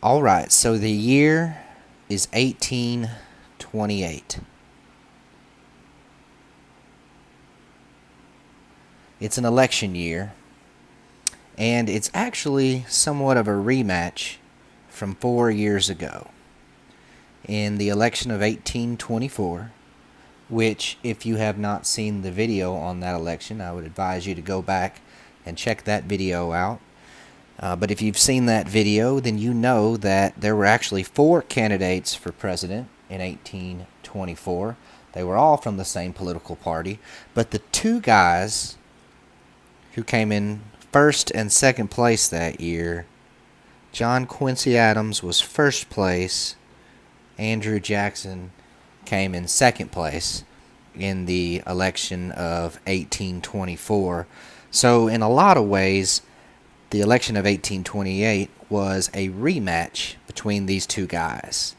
All right, so the year is 1828. It's an election year, and it's actually somewhat of a rematch from 4 years ago. In the election of 1824, which, if you have not seen the video on that election, I would advise you to go back and check that video out. But if you've seen that video, then you know that there were actually 4 candidates for president in 1824. They were all from the same political party, but the 2 guys who came in first and second place that year, John Quincy Adams was first place, Andrew Jackson came in second place in the election of 1824. So in a lot of ways, the election of 1828 was a rematch between these 2 guys.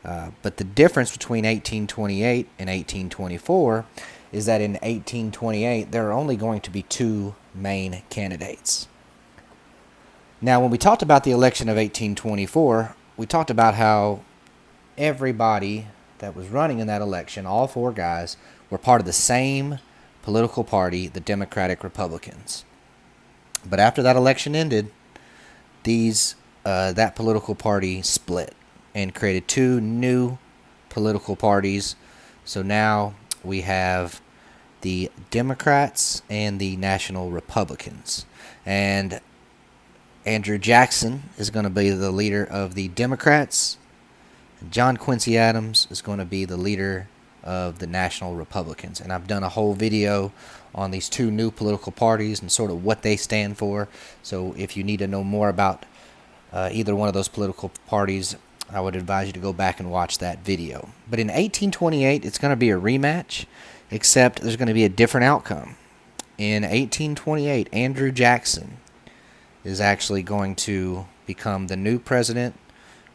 But the difference between 1828 and 1824 is that in 1828 there are only going to be 2 main candidates. Now, when we talked about the election of 1824, we talked about how everybody that was running in that election, all 4 guys, were part of the same political party, the Democratic Republicans. But after that election ended, that political party split and created 2 new political parties. So now we have the Democrats and the National Republicans. And Andrew Jackson is going to be the leader of the Democrats. And John Quincy Adams is going to be the leader of the National Republicans. And I've done a whole video on these 2 new political parties and sort of what they stand for. So if you need to know more about either one of those political parties, I would advise you to go back and watch that video. But in 1828, it's going to be a rematch, except there's going to be a different outcome. In 1828, Andrew Jackson is actually going to become the new president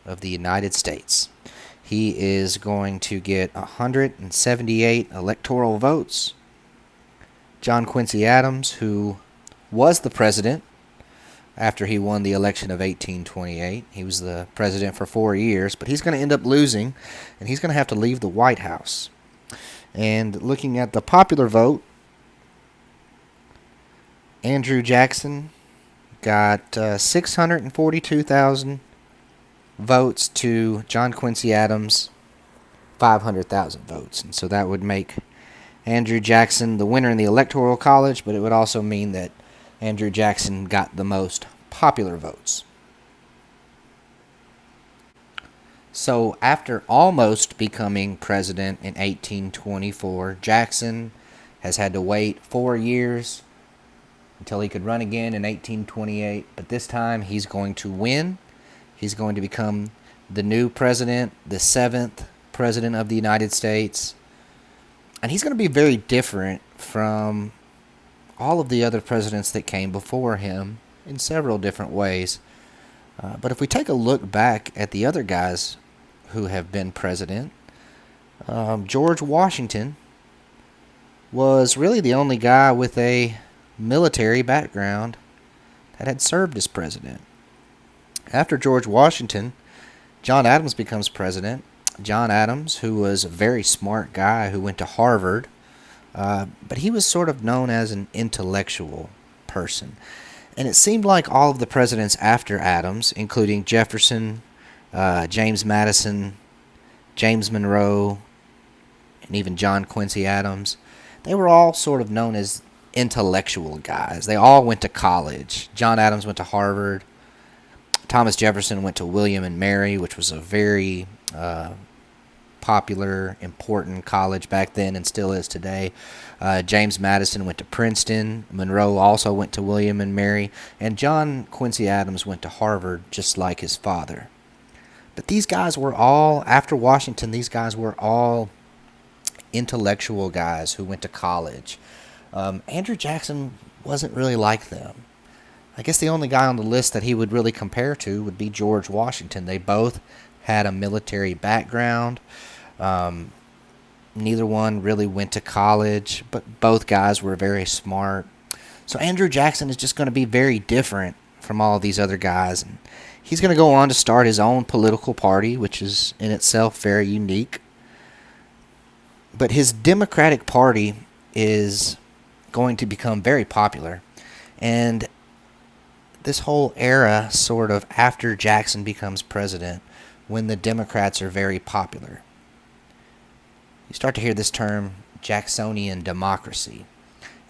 of the United States. He is going to get 178 electoral votes. John Quincy Adams, who was the president after he won the election of 1828, he was the president for 4 years, but he's going to end up losing, and he's going to have to leave the White House. And looking at the popular vote, Andrew Jackson got 642,000 votes to John Quincy Adams' 500,000 votes. And so that would make Andrew Jackson the winner in the Electoral College, but it would also mean that Andrew Jackson got the most popular votes. So after almost becoming president in 1824, Jackson has had to wait 4 years until he could run again in 1828, but this time he's going to win. He's going to become the new president, the 7th president of the United States. And he's going to be very different from all of the other presidents that came before him in several different ways. But if we take a look back at the other guys who have been president, George Washington was really the only guy with a military background that had served as president. After George Washington, John Adams becomes president. John Adams, who was a very smart guy who went to Harvard, but he was sort of known as an intellectual person. And it seemed like all of the presidents after Adams, including Jefferson, James Madison, James Monroe, and even John Quincy Adams, they were all sort of known as intellectual guys. They all went to college. John Adams went to Harvard. Thomas Jefferson went to William and Mary, which was a very popular, important college back then and still is today. James Madison went to Princeton. Monroe also went to William and Mary. And John Quincy Adams went to Harvard, just like his father. But these guys were all, after Washington, these guys were all intellectual guys who went to college. Andrew Jackson wasn't really like them. I guess the only guy on the list that he would really compare to would be George Washington. They both had a military background. Neither one really went to college, but both guys were very smart. So Andrew Jackson is just going to be very different from all these other guys. And He's going to go on to start his own political party, which is in itself very unique. But his Democratic Party is going to become very popular. And this whole era, sort of after Jackson becomes president, when the Democrats are very popular, you start to hear this term Jacksonian democracy.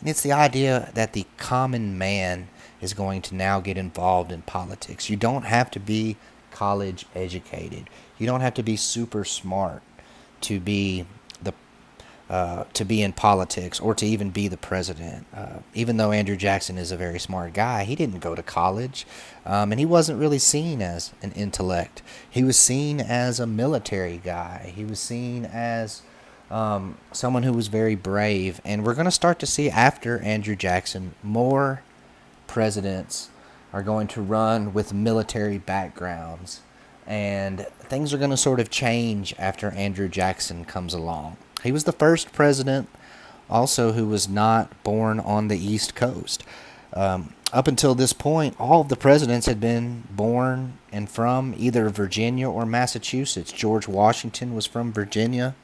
And it's the idea that the common man is going to now get involved in politics. You don't have to be college educated. You don't have to be super smart to be in politics or to even be the president. Even though Andrew Jackson is a very smart guy, he didn't go to college, and he wasn't really seen as an intellect. He was seen as a military guy. He was seen as someone who was very brave. And we're going to start to see after Andrew Jackson, more presidents are going to run with military backgrounds. And things are going to sort of change after Andrew Jackson comes along. He was the first president also who was not born on the East Coast. Up until this point, all of the presidents had been born and from either Virginia or Massachusetts. George Washington was from Virginia.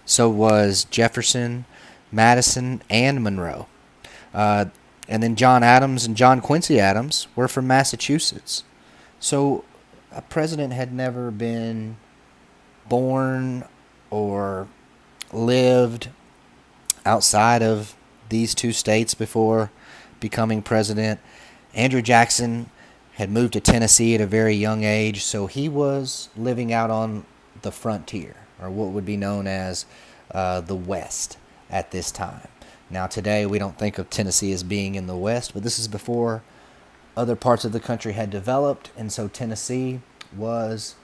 So was Jefferson, Madison, and Monroe. And then John Adams and John Quincy Adams were from Massachusetts. So a president had never been born or lived outside of these two states before becoming president. Andrew Jackson had moved to Tennessee at a very young age, so he was living out on the frontier, or what would be known as the West at this time. Now today we don't think of Tennessee as being in the West, but this is before other parts of the country had developed, and so Tennessee was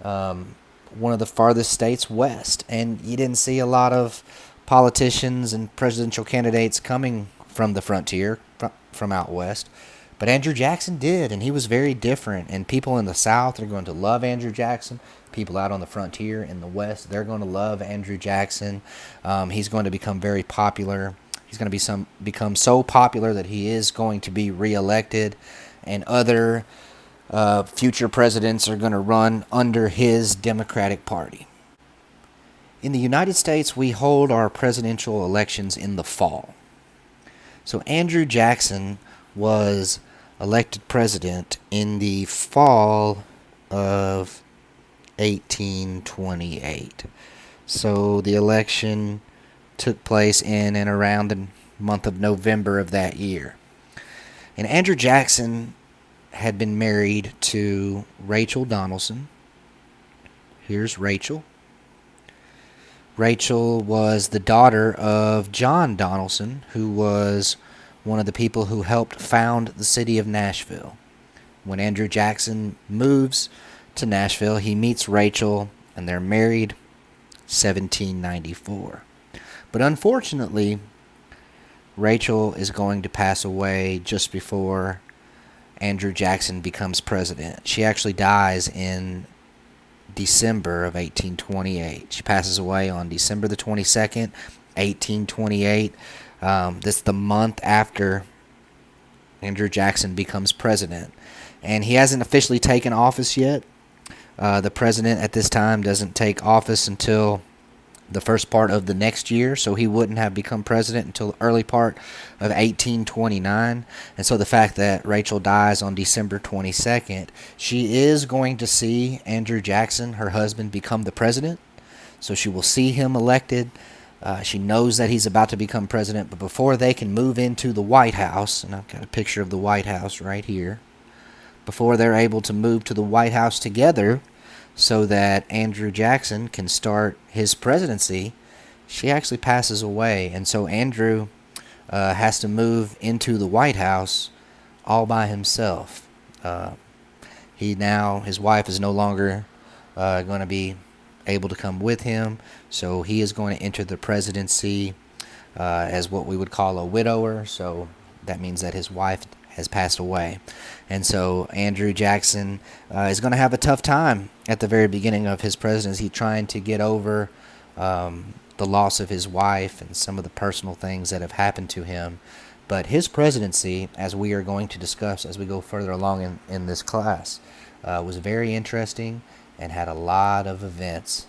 one of the farthest states west, and you didn't see a lot of politicians and presidential candidates coming from the frontier, from out west. But Andrew Jackson did, and he was very different, and people in the South are going to love Andrew Jackson. People out on the frontier in the West, they're going to love Andrew Jackson. He's going to become very popular. He's going to become so popular that he is going to be reelected, and other future presidents are going to run under his Democratic Party. In the United States, we hold our presidential elections in the fall. So Andrew Jackson was elected president in the fall of 1828. So the election took place in and around the month of November of that year. And Andrew Jackson had been married to Rachel Donaldson. Here's Rachel. Rachel was the daughter of John Donaldson, who was one of the people who helped found the city of Nashville. When Andrew Jackson moves to Nashville, he meets Rachel, and they're married 1794. But unfortunately, Rachel is going to pass away just before Andrew Jackson becomes president. She actually dies in December of 1828. She passes away on December the 22nd, 1828. This is the month after Andrew Jackson becomes president. And he hasn't officially taken office yet. The president at this time doesn't take office until the first part of the next year, so he wouldn't have become president until the early part of 1829. And so the fact that Rachel dies on December 22nd, she is going to see Andrew Jackson, her husband, become the president. So she will see him elected. She knows that he's about to become president, but before they can move into the White House, and I've got a picture of the White House right here, before they're able to move to the White House together so that Andrew Jackson can start his presidency, she actually passes away. And so Andrew has to move into the White House all by himself. His wife is no longer going to be able to come with him, so he is going to enter the presidency as what we would call a widower. So that means that his wife has passed away. And so Andrew Jackson is going to have a tough time at the very beginning of his presidency, trying to get over the loss of his wife and some of the personal things that have happened to him. But his presidency, as we are going to discuss as we go further along in this class, was very interesting and had a lot of events